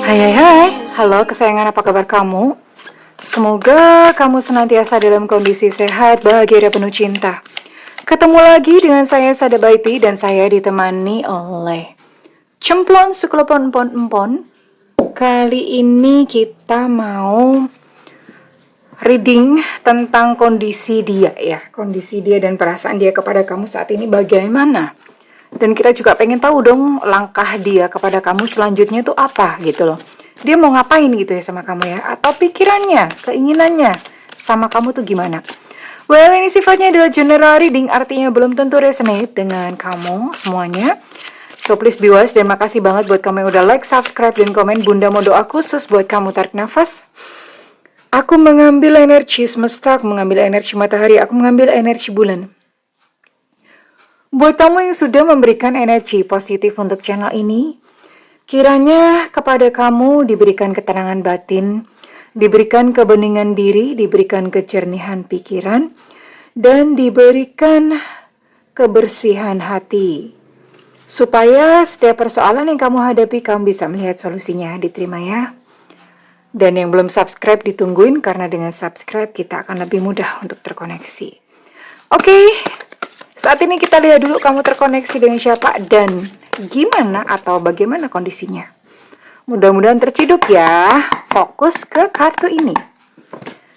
Hai hai hai, halo kesayangan, apa kabar kamu? Semoga kamu senantiasa dalam kondisi sehat, bahagia, dan penuh cinta. Ketemu lagi dengan saya Sada Baiti, dan saya ditemani oleh Cemplon Sukelepon Empon Empon. Kali ini kita mau reading tentang kondisi dia ya, kondisi dia dan perasaan dia kepada kamu saat ini bagaimana. Dan kita juga pengen tahu dong langkah dia kepada kamu selanjutnya tuh apa gitu loh. Dia mau ngapain gitu ya sama kamu ya, atau pikirannya, keinginannya sama kamu tuh gimana. Well, ini sifatnya adalah general reading, artinya belum tentu resonate dengan kamu semuanya. So please be wise, dan makasih banget buat kamu yang udah like, subscribe, dan komen. Bunda mau doa khusus buat kamu, tarik nafas. Aku mengambil energi semesta, aku mengambil energi matahari, aku mengambil energi bulan. Buat kamu yang sudah memberikan energi positif untuk channel ini, kiranya kepada kamu diberikan ketenangan batin, diberikan kebeningan diri, diberikan kejernihan pikiran, dan diberikan kebersihan hati. Supaya setiap persoalan yang kamu hadapi, kamu bisa melihat solusinya. Diterima ya. Dan yang belum subscribe ditungguin, karena dengan subscribe kita akan lebih mudah untuk terkoneksi. Oke. Saat ini kita lihat dulu kamu terkoneksi dengan siapa dan gimana atau bagaimana kondisinya. Mudah-mudahan terciduk ya. Fokus ke kartu ini.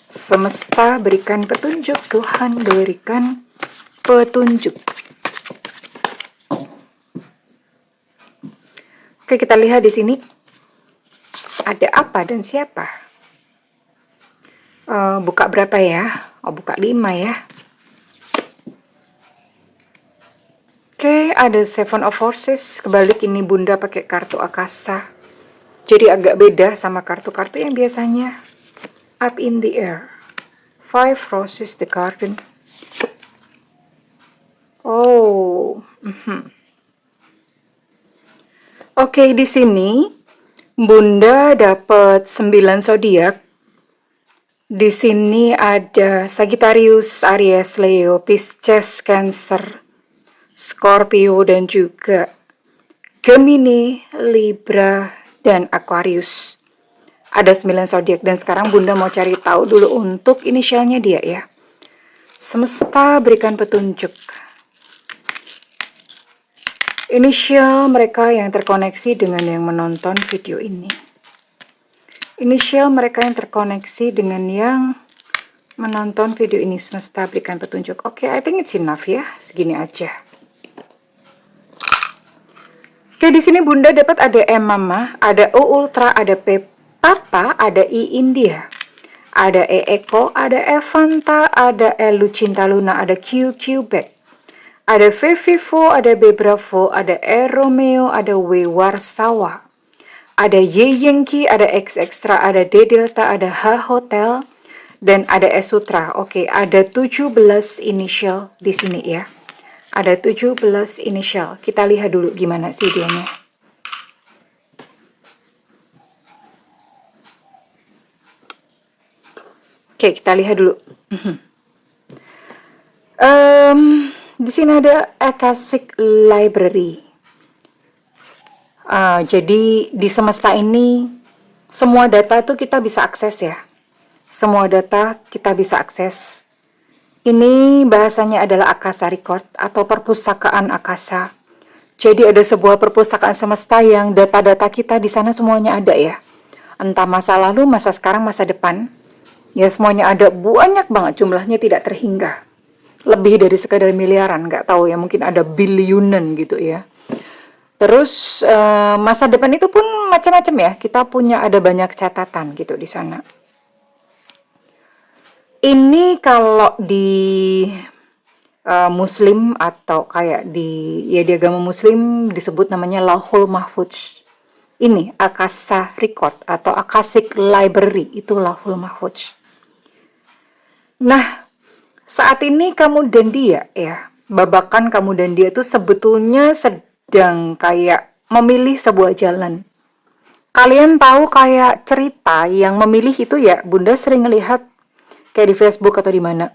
Semesta berikan petunjuk, Tuhan berikan petunjuk. Oke, kita lihat di sini. Ada apa dan siapa? Buka berapa ya? Buka 5 ya. Oke, ada Seven of Horses. Kebalik ini Bunda pakai kartu Akasa. Jadi agak beda sama kartu-kartu yang biasanya. Up in the air. Five Roses, the garden. Oh. Oke, di sini Bunda dapat 9 zodiak. Di sini ada Sagittarius, Aries, Leo, Pisces, Cancer, Scorpio, dan juga Gemini, Libra, dan Aquarius. Ada 9 zodiak, dan sekarang Bunda mau cari tahu dulu untuk inisialnya dia ya. Semesta berikan petunjuk. Inisial mereka yang terkoneksi dengan yang menonton video ini. Inisial mereka yang terkoneksi dengan yang menonton video ini. Semesta berikan petunjuk. Oke, I think it's enough ya. Segini aja. Oke, di sini Bunda dapat ada M Mama, ada O Ultra, ada P Papa, ada I India, ada E Eko, ada Evanta, ada L Lucinta Luna, ada Q Quebec, ada V Vivo, ada B Bravo, ada E Romeo, ada W Warsawa, ada Y Yankee, ada X Extra, ada D Delta, ada H Hotel, dan ada S Sutra. Oke, ada 17 inisial di sini ya. Ada 17 inisial. Kita lihat dulu gimana sih dianya. Oke, kita lihat dulu. Di sini ada Akashic Library. Jadi di semesta ini semua data tuh kita bisa akses ya. Semua data kita bisa akses. Ini bahasanya adalah Akasa Record atau perpustakaan Akasa. Jadi ada sebuah perpustakaan semesta yang data-data kita di sana semuanya ada ya. Entah masa lalu, masa sekarang, masa depan. Ya semuanya ada, banyak banget, jumlahnya tidak terhingga. Lebih dari sekadar miliaran, nggak tahu ya, mungkin ada biliunan gitu ya. Terus masa depan itu pun macam-macam ya. Kita punya ada banyak catatan gitu di sana. Ini kalau di Muslim atau kayak di agama Muslim disebut namanya Lauhul Mahfudz. Ini Akasa Record atau Akashic Library, itu Lauhul Mahfudz. Nah, saat ini kamu dan dia ya, babakan kamu dan dia itu sebetulnya sedang kayak memilih sebuah jalan. Kalian tahu kayak cerita yang memilih itu ya, Bunda sering ngelihat kayak di Facebook atau di mana.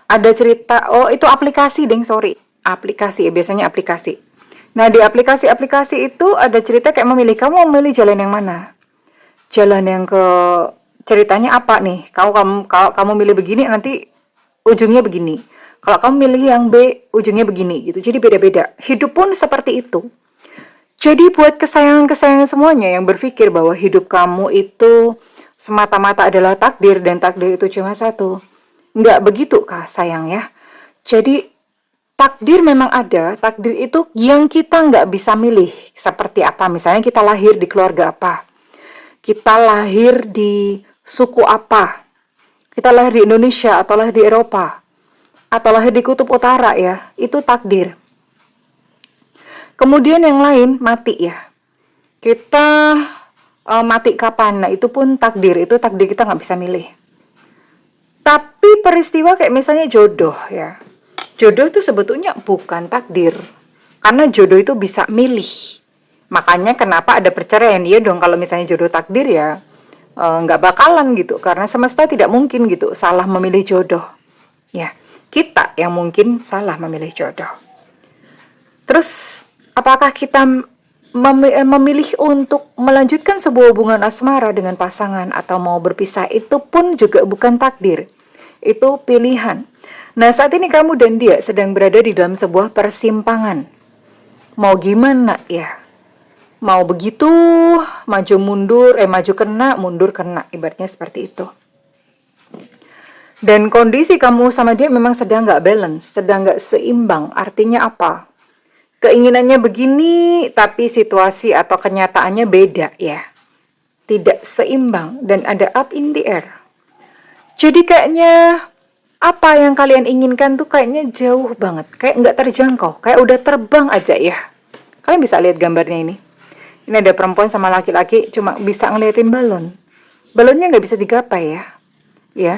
Ada cerita, oh itu aplikasi deng, sorry. Aplikasi, biasanya aplikasi. Nah, di aplikasi-aplikasi itu ada cerita kayak memilih, kamu memilih jalan yang mana? Jalan yang ke ceritanya apa nih? Kalau kamu milih begini nanti ujungnya begini. Kalau kamu milih yang B, ujungnya begini gitu. Jadi beda-beda. Hidup pun seperti itu. Jadi buat kesayangan-kesayangan semuanya yang berpikir bahwa hidup kamu itu semata-mata adalah takdir dan takdir itu cuma satu. Nggak begitu kah sayang ya? Jadi takdir memang ada, takdir itu yang kita nggak bisa milih. Seperti apa? Misalnya kita lahir di keluarga apa? Kita lahir di suku apa? Kita lahir di Indonesia atau lahir di Eropa? Atau lahir di kutub utara ya? Itu takdir. Kemudian yang lain mati ya. Kita mati kapan? Nah itu pun takdir, itu takdir kita nggak bisa milih. Tapi peristiwa kayak misalnya jodoh ya. Jodoh itu sebetulnya bukan takdir. Karena jodoh itu bisa milih. Makanya kenapa ada perceraian, ya dong, kalau misalnya jodoh takdir ya nggak bakalan gitu. Karena semesta tidak mungkin gitu salah memilih jodoh. Ya, kita yang mungkin salah memilih jodoh. Terus apakah kita memilih untuk melanjutkan sebuah hubungan asmara dengan pasangan atau mau berpisah, itu pun juga bukan takdir. Itu pilihan. Nah, saat ini kamu dan dia sedang berada di dalam sebuah persimpangan. Mau gimana ya? Mau begitu, maju mundur, maju kena, mundur kena, ibaratnya seperti itu. Dan kondisi kamu sama dia memang sedang nggak balance, sedang nggak seimbang. Artinya apa? Keinginannya begini, tapi situasi atau kenyataannya beda ya. Tidak seimbang dan ada up in the air. Jadi kayaknya apa yang kalian inginkan tuh kayaknya jauh banget. Kayak nggak terjangkau, kayak udah terbang aja ya. Kalian bisa lihat gambarnya ini. Ini ada perempuan sama laki-laki cuma bisa ngeliatin balon. Balonnya nggak bisa digapai ya. Ya,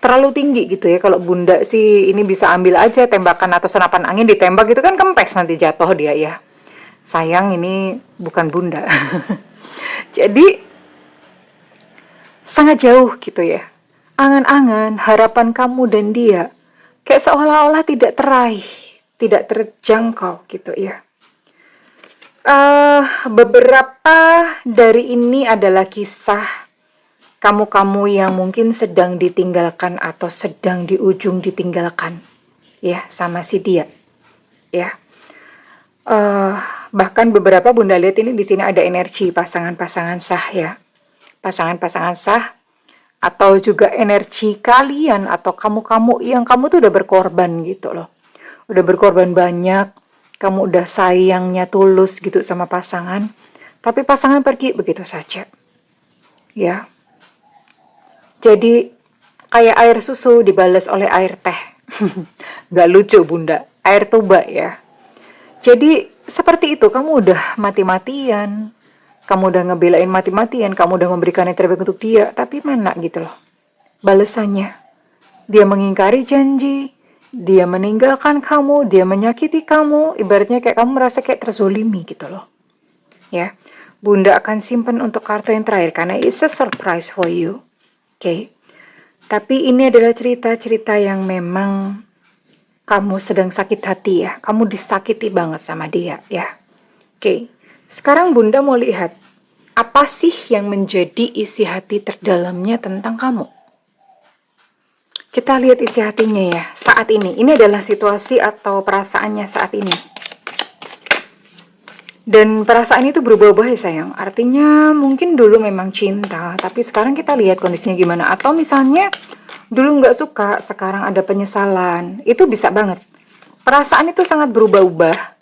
terlalu tinggi gitu ya. Kalau bunda sih ini bisa ambil aja tembakan atau senapan angin ditembak gitu kan kempes nanti jatuh dia ya. Sayang ini bukan bunda. Jadi sangat jauh gitu ya. Angan-angan harapan kamu dan dia kayak seolah-olah tidak teraih, tidak terjangkau gitu ya. Beberapa dari ini adalah kisah kamu-kamu yang mungkin sedang ditinggalkan atau sedang di ujung ditinggalkan ya sama si dia ya. Bahkan beberapa bunda lihat ini di sini ada energi pasangan-pasangan sah ya, pasangan-pasangan sah, atau juga energi kalian atau kamu-kamu yang kamu tuh udah berkorban gitu loh, udah berkorban banyak, kamu udah sayangnya tulus gitu sama pasangan, tapi pasangan pergi begitu saja ya. Jadi kayak air susu dibalas oleh air teh. Gak lucu bunda, air tuba ya. Jadi seperti itu, kamu udah mati-matian, kamu udah ngebelain mati-matian, kamu udah memberikan yang terbaik untuk dia, tapi mana gitu loh balasannya. Dia mengingkari janji, dia meninggalkan kamu, dia menyakiti kamu, ibaratnya kayak kamu merasa kayak terzolimi gitu loh ya. Bunda akan simpan untuk kartu yang terakhir karena it's a surprise for you. Oke. Tapi ini adalah cerita-cerita yang memang kamu sedang sakit hati ya. Kamu disakiti banget sama dia ya. Oke. Sekarang Bunda mau lihat apa sih yang menjadi isi hati terdalamnya tentang kamu. Kita lihat isi hatinya ya saat ini. Ini adalah situasi atau perasaannya saat ini. Dan perasaan itu berubah-ubah ya sayang. Artinya mungkin dulu memang cinta, tapi sekarang kita lihat kondisinya gimana. Atau misalnya dulu nggak suka, sekarang ada penyesalan. Itu bisa banget. Perasaan itu sangat berubah-ubah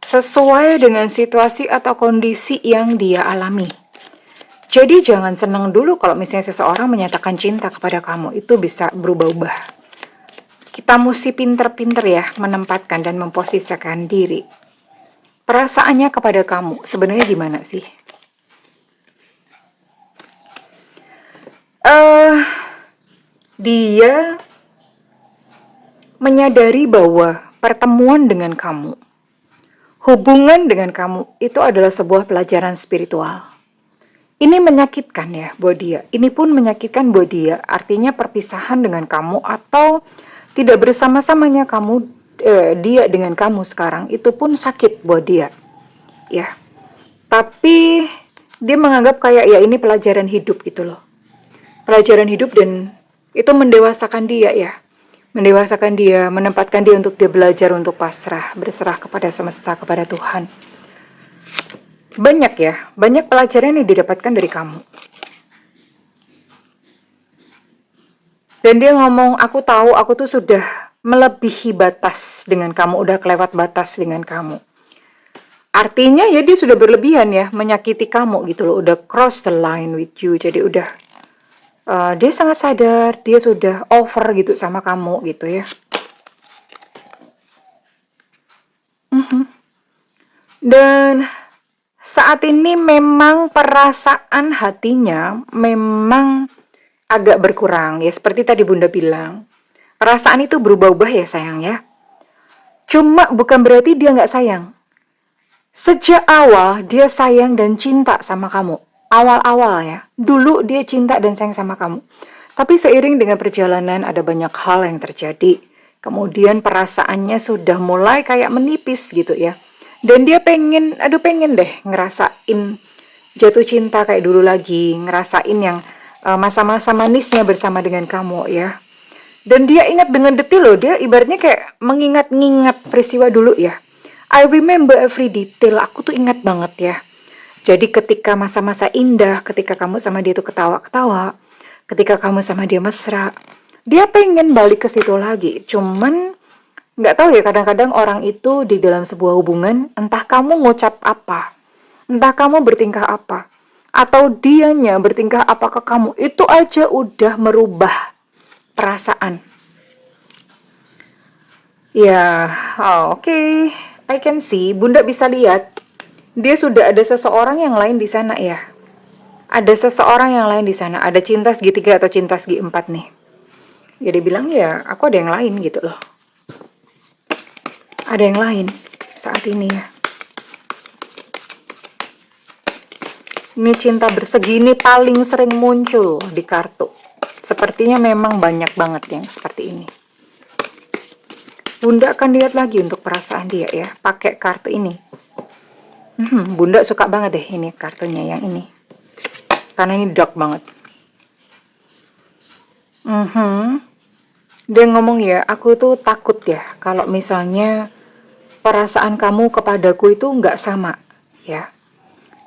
sesuai dengan situasi atau kondisi yang dia alami. Jadi jangan senang dulu kalau misalnya seseorang menyatakan cinta kepada kamu. Itu bisa berubah-ubah. Kita mesti pinter-pinter ya menempatkan dan memposisikan diri. Perasaannya kepada kamu sebenarnya gimana sih? Dia menyadari bahwa pertemuan dengan kamu, hubungan dengan kamu itu adalah sebuah pelajaran spiritual. Ini menyakitkan ya buat dia. Ini pun menyakitkan buat dia. Artinya perpisahan dengan kamu atau tidak bersama-samanya kamu dia dengan kamu sekarang itu pun sakit buat dia, ya. Tapi dia menganggap kayak ya ini pelajaran hidup gitu loh. Pelajaran hidup dan itu mendewasakan dia ya. Mendewasakan dia, menempatkan dia untuk dia belajar untuk pasrah, berserah kepada semesta, kepada Tuhan. Banyak ya, banyak pelajaran yang didapatkan dari kamu. Dan dia ngomong, aku tahu aku tuh sudah melebihi batas dengan kamu, udah kelewat batas dengan kamu. Artinya ya dia sudah berlebihan ya, menyakiti kamu gitu loh, udah cross the line with you. Jadi udah, dia sangat sadar, dia sudah over gitu sama kamu gitu ya. Dan saat ini memang perasaan hatinya memang agak berkurang ya, seperti tadi Bunda bilang. Perasaan itu berubah-ubah ya sayang ya. Cuma bukan berarti dia nggak sayang. Sejak awal dia sayang dan cinta sama kamu. Awal-awal ya. Dulu dia cinta dan sayang sama kamu. Tapi seiring dengan perjalanan ada banyak hal yang terjadi. Kemudian perasaannya sudah mulai kayak menipis gitu ya. Dan dia pengen deh ngerasain jatuh cinta kayak dulu lagi. Ngerasain yang masa-masa manisnya bersama dengan kamu ya. Dan dia ingat dengan detil loh, dia ibaratnya kayak mengingat-ingat peristiwa dulu ya. I remember every detail, aku tuh ingat banget ya. Jadi ketika masa-masa indah, ketika kamu sama dia tuh ketawa-ketawa, ketika kamu sama dia mesra, dia pengen balik ke situ lagi. Cuman nggak tahu ya, kadang-kadang orang itu di dalam sebuah hubungan, entah kamu ngucap apa, entah kamu bertingkah apa, atau dianya bertingkah apa ke kamu, itu aja udah merubah perasaan. Ya, oke. I can see, Bunda bisa lihat, dia sudah ada seseorang yang lain di sana ya. Ada seseorang yang lain di sana, ada cinta segitiga atau cinta segi empat nih. Ya dia bilang ya, aku ada yang lain gitu loh. Ada yang lain saat ini ya. Ini cinta bersegi ini paling sering muncul di kartu. Sepertinya memang banyak banget yang seperti ini. Bunda akan lihat lagi untuk perasaan dia ya, pakai kartu ini. Bunda suka banget deh ini kartunya yang ini. Karena ini dark banget. Dia ngomong ya, aku tuh takut ya kalau misalnya perasaan kamu kepadaku itu nggak sama, ya,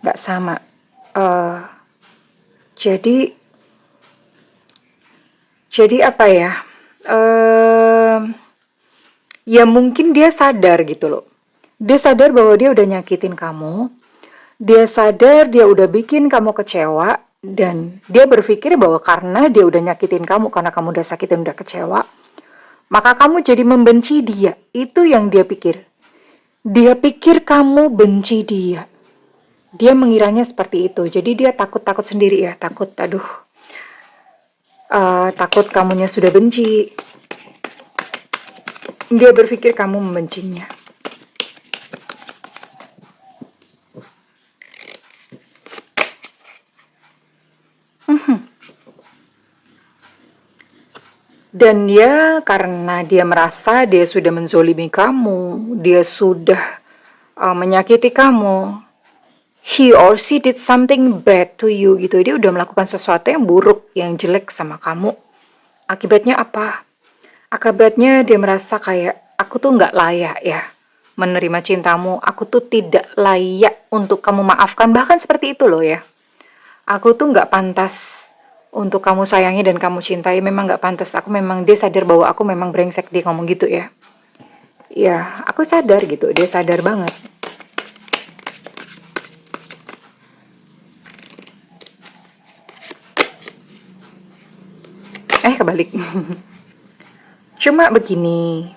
nggak sama. Jadi apa ya? Ya mungkin dia sadar gitu loh. Dia sadar bahwa dia udah nyakitin kamu. Dia sadar dia udah bikin kamu kecewa. Dan dia berpikir bahwa karena dia udah nyakitin kamu, karena kamu udah sakit dan udah kecewa, maka kamu jadi membenci dia. Itu yang dia pikir. Dia pikir kamu benci dia. Dia mengiranya seperti itu. Jadi dia takut-takut sendiri ya. Takut, takut kamunya sudah benci. Dia berpikir kamu membencinya. Dan ya karena dia merasa dia sudah menzolimi kamu, dia sudah menyakiti kamu, he or she did something bad to you gitu. Dia udah melakukan sesuatu yang buruk, yang jelek sama kamu. Akibatnya apa? Akibatnya dia merasa kayak aku tuh nggak layak ya menerima cintamu. Aku tuh tidak layak untuk kamu maafkan. Bahkan seperti itu loh ya. Aku tuh nggak pantas untuk kamu sayangi dan kamu cintai. Memang nggak pantas. Aku memang, dia sadar bahwa aku memang brengsek. Dia ngomong gitu ya. Ya, aku sadar gitu. Dia sadar banget. Kebalik. Cuma begini.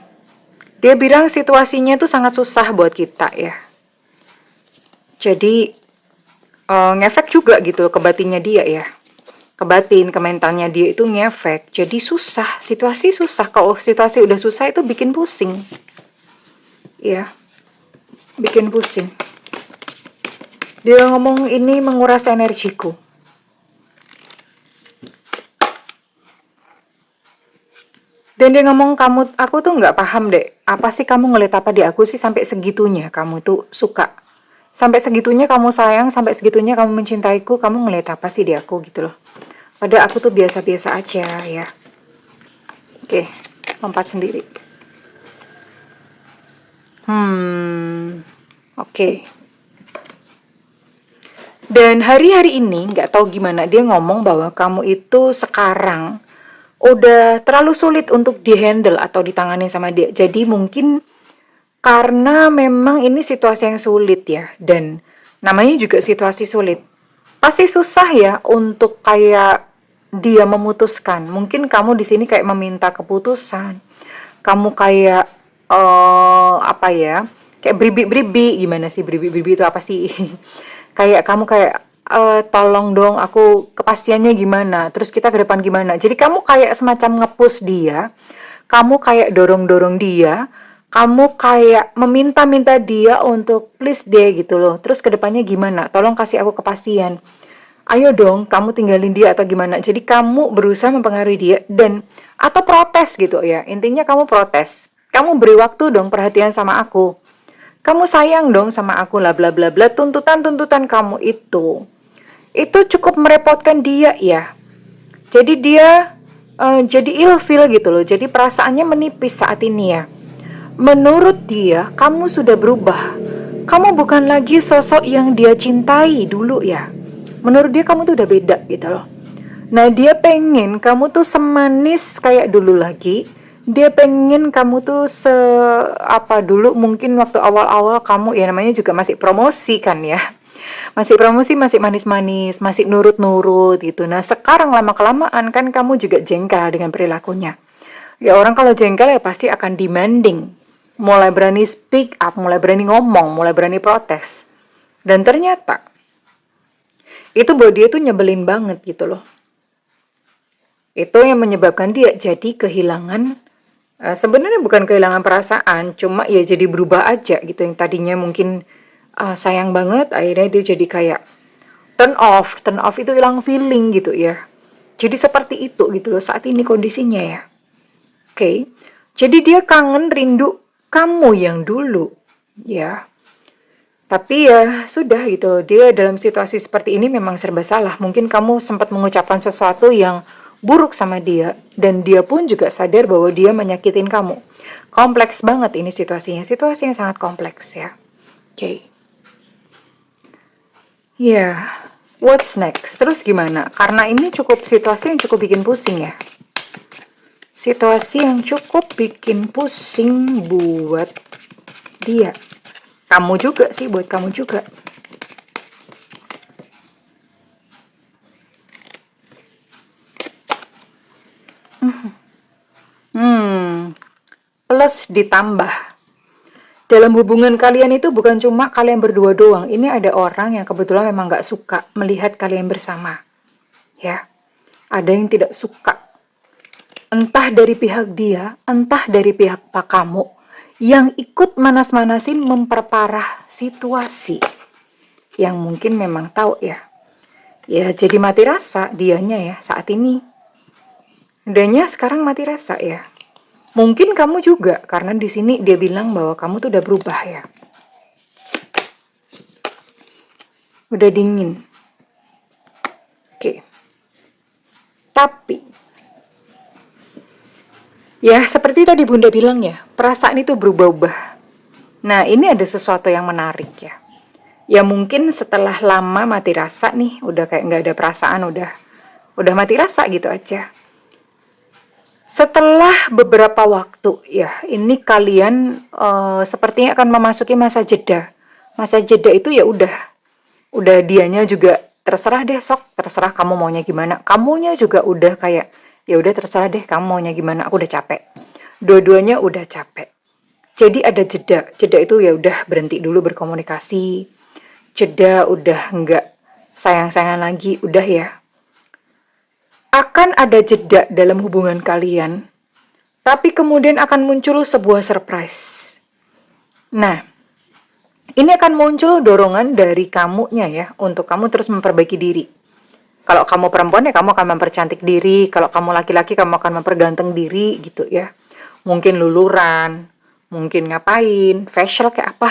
Dia bilang situasinya tuh sangat susah buat kita ya. Jadi ngefek juga gitu ke batinnya dia ya. Ke batin, ke mentalnya dia itu ngefek. Jadi susah, situasi susah. Kalau situasi udah susah itu bikin pusing. Ya, bikin pusing. Dia ngomong ini menguras energiku. Dan dia ngomong, aku tuh nggak paham deh, apa sih kamu ngeliat apa di aku sih sampai segitunya kamu tuh suka, sampai segitunya kamu sayang, sampai segitunya kamu mencintaiku, kamu ngeliat apa sih di aku gitu loh. Padahal aku tuh biasa-biasa aja ya. Oke, lompat sendiri. Oke. Dan hari-hari ini nggak tahu gimana dia ngomong bahwa kamu itu sekarang udah terlalu sulit untuk dihandle atau ditangani sama dia. Jadi mungkin karena memang ini situasi yang sulit ya, dan namanya juga situasi sulit. Pasti susah ya untuk kayak dia memutuskan. Mungkin kamu di sini kayak meminta keputusan. Kamu kayak apa ya? Kayak beribi-beribi, gimana sih beribi-beribi itu apa sih? Kayak kamu kayak tolong dong aku kepastiannya gimana, terus kita ke depan gimana. Jadi kamu kayak semacam nge-push dia, kamu kayak dorong-dorong dia, kamu kayak meminta-minta dia untuk please deh gitu loh. Terus ke depannya gimana? Tolong kasih aku kepastian. Ayo dong, kamu tinggalin dia atau gimana. Jadi kamu berusaha mempengaruhi dia dan atau protes gitu ya. Intinya kamu protes. Kamu beri waktu dong perhatian sama aku. Kamu sayang dong sama aku lah bla bla bla. Tuntutan-tuntutan kamu itu cukup merepotkan dia ya. Jadi dia jadi ilfeel gitu loh. Jadi perasaannya menipis saat ini ya. Menurut dia, kamu sudah berubah. Kamu bukan lagi sosok yang dia cintai dulu ya. Menurut dia kamu tuh udah beda gitu loh. Nah, dia pengen kamu tuh semanis kayak dulu lagi. Dia pengen kamu tuh apa dulu mungkin waktu awal-awal kamu ya namanya juga masih promosi kan ya. Masih promosi, masih manis-manis, masih nurut-nurut gitu. Nah, sekarang lama-kelamaan kan kamu juga jengkel dengan perilakunya. Ya orang kalau jengkel ya pasti akan demanding. Mulai berani speak up, mulai berani ngomong, mulai berani protes. Dan ternyata itu buat dia tuh nyebelin banget gitu loh. Itu yang menyebabkan dia jadi kehilangan, sebenarnya bukan kehilangan perasaan, cuma ya jadi berubah aja gitu. Yang tadinya mungkin sayang banget, akhirnya dia jadi kayak turn off itu hilang feeling gitu ya. Jadi seperti itu gitu loh saat ini kondisinya ya. Oke, jadi dia kangen rindu kamu yang dulu ya. Tapi ya sudah gitu, dia dalam situasi seperti ini memang serba salah. Mungkin kamu sempat mengucapkan sesuatu yang buruk sama dia, dan dia pun juga sadar bahwa dia menyakitin kamu. Kompleks banget ini situasinya, situasi yang sangat kompleks ya. Oke. Ya, what's next? Terus gimana? Karena ini cukup situasi yang cukup bikin pusing ya. Situasi yang cukup bikin pusing buat dia. Kamu juga sih, buat kamu juga. Plus ditambah. Dalam hubungan kalian itu bukan cuma kalian berdua doang. Ini ada orang yang kebetulan memang gak suka melihat kalian bersama. Ya, ada yang tidak suka. Entah dari pihak dia, entah dari pihak pak kamu. Yang ikut manas-manasin memperparah situasi. Yang mungkin memang tahu ya. Ya jadi mati rasa dianya ya saat ini. Dianya sekarang mati rasa ya. Mungkin kamu juga karena di sini dia bilang bahwa kamu tuh udah berubah ya. Udah dingin. Oke. Tapi ya seperti tadi Bunda bilang ya, perasaan itu berubah-ubah. Nah, ini ada sesuatu yang menarik ya. Ya mungkin setelah lama mati rasa nih, udah kayak nggak ada perasaan, udah mati rasa gitu aja. Setelah beberapa waktu ya, ini kalian sepertinya akan memasuki masa jeda. Masa jeda itu ya udah dianya juga terserah deh sok, terserah kamu maunya gimana. Kamunya juga udah kayak ya udah terserah deh kamu maunya gimana, aku udah capek. Dua-duanya udah capek. Jadi ada jeda. Jeda itu ya udah berhenti dulu berkomunikasi. Jeda udah enggak sayang-sayangan lagi, udah ya. Akan ada jeda dalam hubungan kalian, tapi kemudian akan muncul sebuah surprise. Nah, ini akan muncul dorongan dari kamunya ya, untuk kamu terus memperbaiki diri. Kalau kamu perempuan ya kamu akan mempercantik diri, kalau kamu laki-laki kamu akan memperganteng diri gitu ya. Mungkin luluran, mungkin ngapain, facial kayak apa.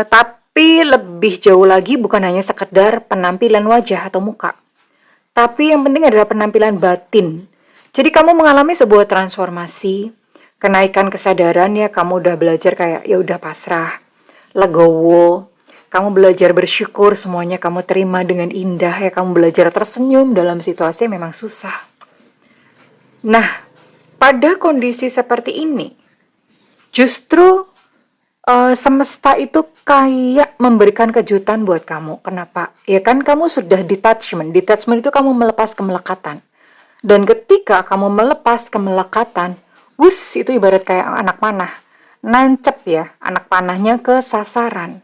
Tapi lebih jauh lagi bukan hanya sekedar penampilan wajah atau muka. Tapi yang penting adalah penampilan batin. Jadi kamu mengalami sebuah transformasi, kenaikan kesadaran ya, kamu udah belajar kayak ya udah pasrah, legowo. Kamu belajar bersyukur, semuanya kamu terima dengan indah ya, kamu belajar tersenyum dalam situasi yang memang susah. Nah, pada kondisi seperti ini, justru semesta itu kayak memberikan kejutan buat kamu. Kenapa? Ya kan kamu sudah detachment. Detachment itu kamu melepas kemelekatan. Dan ketika kamu melepas kemelekatan, itu ibarat kayak anak panah. Nancep ya, anak panahnya ke sasaran.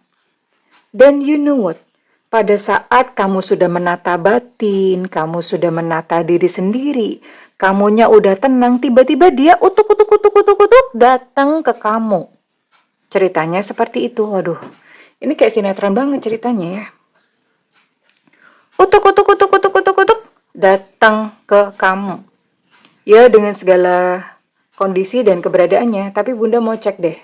Dan you know what? Pada saat kamu sudah menata batin, kamu sudah menata diri sendiri, kamunya udah tenang, tiba-tiba dia utuk datang ke kamu. Ceritanya seperti itu. Waduh, ini kayak sinetron banget ceritanya ya. Utuk datang ke kamu. Ya dengan segala kondisi dan keberadaannya, tapi Bunda mau cek deh.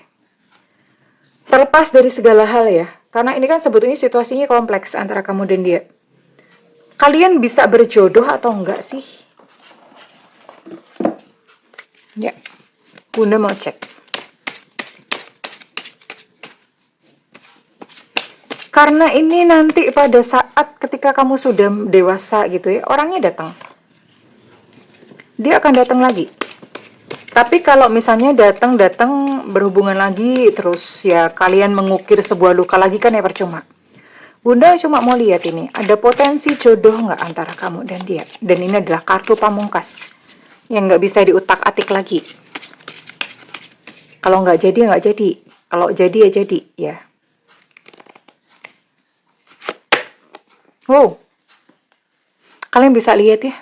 Terlepas dari segala hal ya, karena ini kan sebetulnya situasinya kompleks antara kamu dan dia. Kalian bisa berjodoh atau enggak sih? Ya, Bunda mau cek. Karena ini nanti pada saat ketika kamu sudah dewasa gitu ya, orangnya datang. Dia akan datang lagi. Tapi kalau misalnya datang berhubungan lagi, terus ya kalian mengukir sebuah luka lagi kan ya percuma. Bunda cuma mau lihat ini, ada potensi jodoh nggak antara kamu dan dia. Dan ini adalah kartu pamungkas yang nggak bisa diutak-atik lagi. Kalau nggak jadi, nggak jadi. Kalau jadi, ya jadi. Ya. Wow. Kalian bisa lihat ya.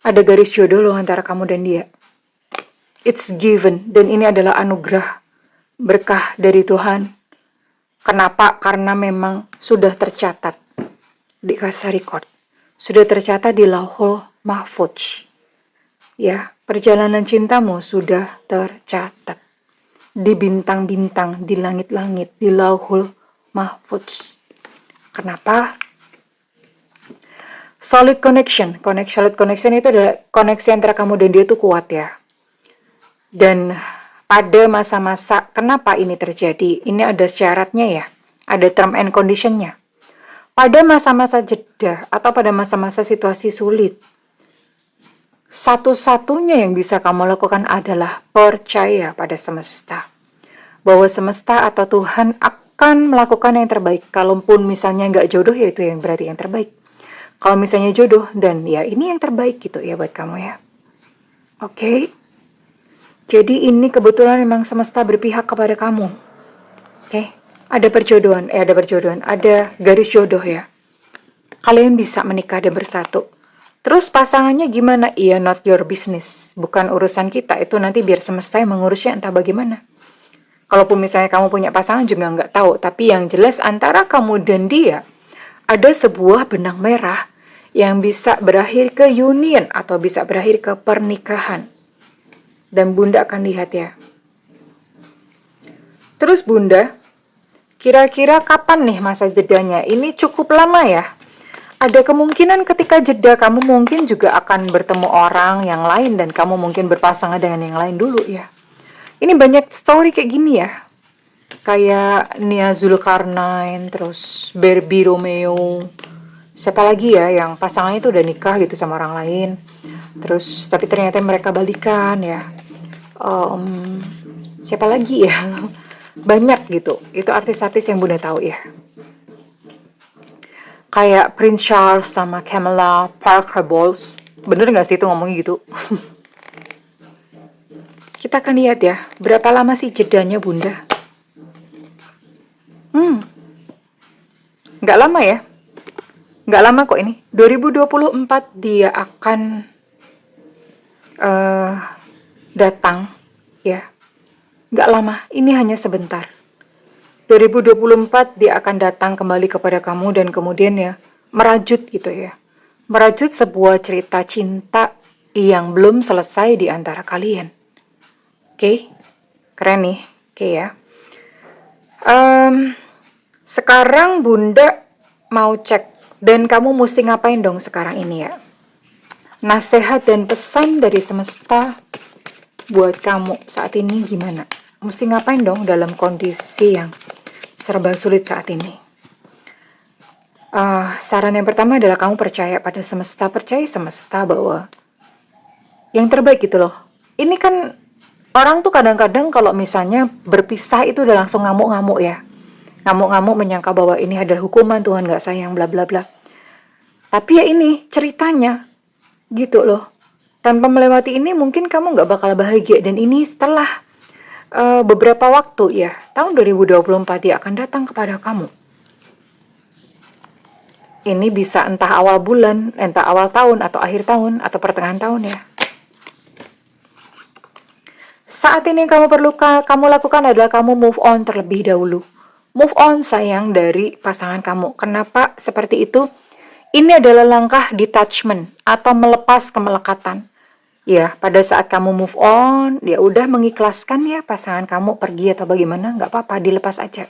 Ada garis jodoh loh antara kamu dan dia. It's given. Dan ini adalah anugerah. Berkah dari Tuhan. Kenapa? Karena memang sudah tercatat di Kasar Record. Sudah tercatat di Lauhul Mahfudz. Ya, perjalanan cintamu sudah tercatat. Di bintang-bintang, di langit-langit, di Lauhul Mahfudz. Kenapa? Solid connection. Solid connection itu adalah koneksi antara kamu dan dia itu kuat ya. Dan pada masa-masa kenapa ini terjadi? Ini ada syaratnya ya. Ada term and conditionnya. Pada masa-masa jeda atau pada masa-masa situasi sulit, satu-satunya yang bisa kamu lakukan adalah percaya pada semesta. Bahwa semesta atau Tuhan akan melakukan yang terbaik. Kalaupun misalnya nggak jodoh, ya itu yang berarti yang terbaik. Kalau misalnya jodoh, dan ya ini yang terbaik gitu ya buat kamu ya. Oke. Jadi ini kebetulan memang semesta berpihak kepada kamu. Oke. Ada perjodohan, ada garis jodoh ya. Kalian bisa menikah dan bersatu. Terus pasangannya gimana? Iya, not your business. Bukan urusan kita, itu nanti biar semesta yang mengurusnya entah bagaimana. Kalaupun misalnya kamu punya pasangan juga nggak tahu. Tapi yang jelas antara kamu dan dia, ada sebuah benang merah yang bisa berakhir ke union atau bisa berakhir ke pernikahan. Dan Bunda akan lihat ya. Terus Bunda, kira-kira kapan nih masa jedanya? Ini cukup lama ya. Ada kemungkinan ketika jeda kamu mungkin juga akan bertemu orang yang lain dan kamu mungkin berpasangan dengan yang lain dulu ya. Ini banyak story kayak gini ya. Kayak Nia Zulkarnain, terus Barbie Romeo. Siapa lagi ya yang pasangannya itu udah nikah gitu sama orang lain. Terus tapi ternyata mereka balikan ya. Siapa lagi ya? Banyak gitu. Itu artis-artis yang Bunda tahu ya. Kayak Prince Charles sama Camilla Parker Bowles. Bener gak sih itu ngomongnya gitu? Kita akan lihat ya, berapa lama sih jedanya Bunda? Nggak lama ya? Nggak lama kok ini. 2024 dia akan datang ya. Nggak lama, ini hanya sebentar. 2024 dia akan datang kembali kepada kamu dan kemudian ya, merajut gitu ya. Merajut sebuah cerita cinta yang belum selesai di antara kalian. Oke, keren nih. Oke ya. Sekarang Bunda mau cek, dan kamu mesti ngapain dong sekarang ini ya? Nasihat dan pesan dari semesta buat kamu saat ini gimana? Mesti ngapain dong dalam kondisi yang serba sulit saat ini? Saran yang pertama adalah kamu percaya pada semesta, percaya semesta bahwa yang terbaik gitu loh. Ini kan orang tuh kadang-kadang kalau misalnya berpisah itu udah langsung ngamuk-ngamuk ya. Ngamuk-ngamuk menyangka bahwa ini adalah hukuman, Tuhan gak sayang, bla bla bla. Tapi ya ini ceritanya gitu loh. Tanpa melewati ini mungkin kamu gak bakal bahagia. Dan ini setelah beberapa waktu ya, tahun 2024 dia akan datang kepada kamu. Ini bisa entah awal bulan, entah awal tahun, atau akhir tahun, atau pertengahan tahun ya. Saat ini yang kamu lakukan adalah kamu move on terlebih dahulu. Move on sayang dari pasangan kamu. Kenapa seperti itu? Ini adalah langkah detachment atau melepas kemelekatan. Ya, pada saat kamu move on, dia udah mengikhlaskan ya pasangan kamu pergi atau bagaimana, nggak apa-apa, dilepas aja.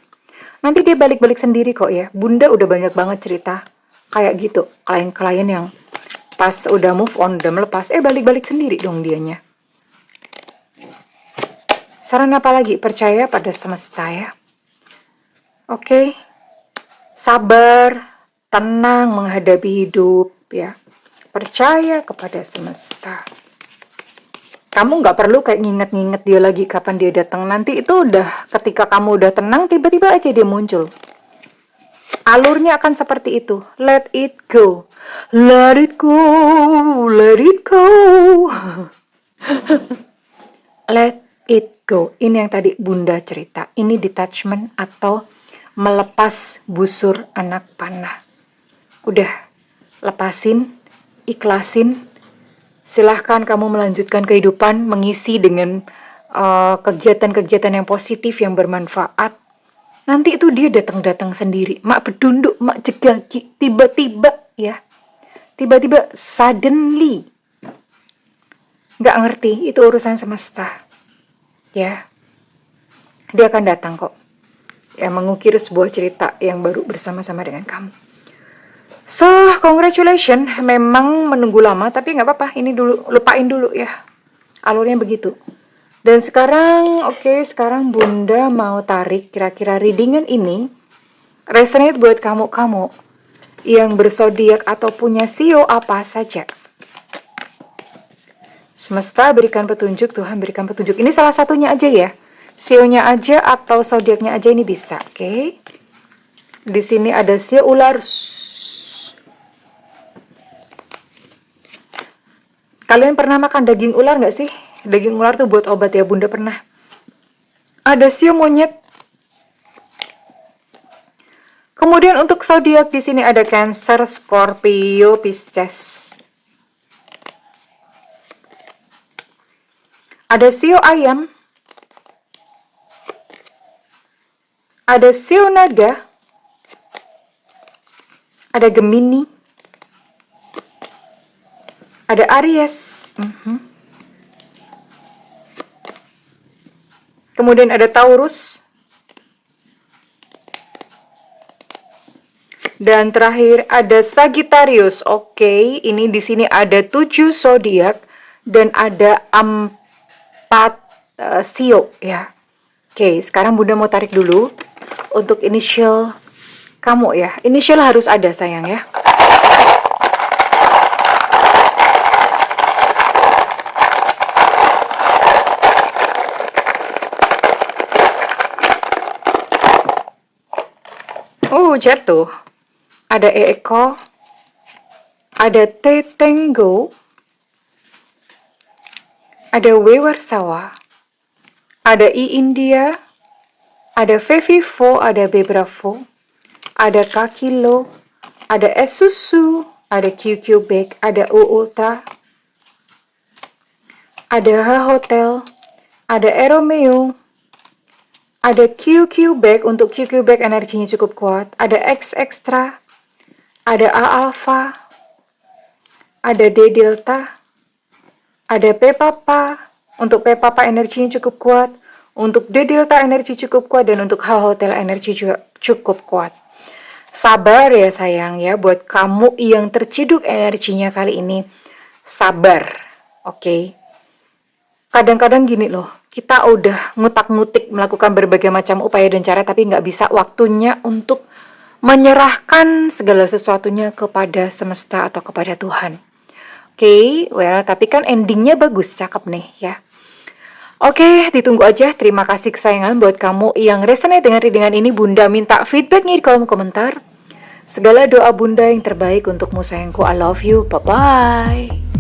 Nanti dia balik-balik sendiri kok ya. Bunda udah banyak banget cerita kayak gitu, klien-klien yang pas udah move on, udah melepas, balik-balik sendiri dong dianya. Saran apa lagi? Percaya pada semesta ya. Oke. Sabar, tenang menghadapi hidup ya. Percaya kepada semesta. Kamu nggak perlu kayak nginget-nginget dia lagi kapan dia datang. Nanti itu udah ketika kamu udah tenang, tiba-tiba aja dia muncul. Alurnya akan seperti itu. Let it go. Let it go. Let it go. Let it go. Ini yang tadi Bunda cerita. Ini detachment atau melepas busur anak panah. Udah, lepasin, ikhlasin. Silahkan kamu melanjutkan kehidupan, mengisi dengan kegiatan-kegiatan yang positif, yang bermanfaat. Nanti itu dia datang-datang sendiri. Mak bedunduk, mak jegagi, tiba-tiba ya. Tiba-tiba, suddenly. Nggak ngerti, itu urusan semesta. Ya. Dia akan datang kok. Ya, mengukir sebuah cerita yang baru bersama-sama dengan kamu. So, congratulations. Memang menunggu lama, tapi nggak apa-apa. Ini dulu, lupain dulu ya. Alurnya begitu. Dan sekarang, sekarang Bunda mau tarik kira-kira readingan ini resonate buat kamu-kamu yang bersodiak atau punya sio apa saja. Semesta berikan petunjuk, Tuhan berikan petunjuk. Ini salah satunya aja ya. Sionya aja atau zodiaknya aja ini bisa, oke? Di sini ada sio ular. Kalian pernah makan daging ular nggak sih? Daging ular tuh buat obat ya, Bunda pernah. Ada sio monyet. Kemudian untuk zodiak di sini ada Cancer, Scorpio, Pisces. Ada sio ayam. Ada sio naga. Ada Gemini. Ada Aries. Kemudian ada Taurus. Dan terakhir ada Sagittarius. Oke, ini di sini ada 7 zodiak dan ada 4 sio ya. Oke, sekarang Bunda mau tarik dulu untuk inisial kamu ya. Inisial harus ada sayang ya. Jatuh. Ada Eko, ada T Tenggo, ada W Warsawa, ada I India, ada V Vivo, ada B Bravo, ada K Kilo, ada S Susu, ada Q Quebec, ada U Ultra, ada H Hotel, ada E Romeo, ada Q Quebec. Untuk Q Quebec energinya cukup kuat, ada X Extra, ada A alpha, ada D delta, ada P papa. Untuk P papa energinya cukup kuat, untuk D delta energi cukup kuat, dan untuk H hotel energi juga cukup kuat. Sabar ya sayang ya, buat kamu yang terciduk energinya kali ini. Sabar, oke? Kadang-kadang gini loh, kita udah ngutak-ngutik melakukan berbagai macam upaya dan cara, tapi nggak bisa, waktunya untuk menyerahkan segala sesuatunya kepada semesta atau kepada Tuhan. Oke, well, tapi kan endingnya bagus, cakep nih ya. Oke, ditunggu aja. Terima kasih kesayangan buat kamu yang resonate dengan readingan ini. Bunda minta feedbacknya di kolom komentar. Segala doa Bunda yang terbaik untukmu sayangku. I love you. Bye-bye.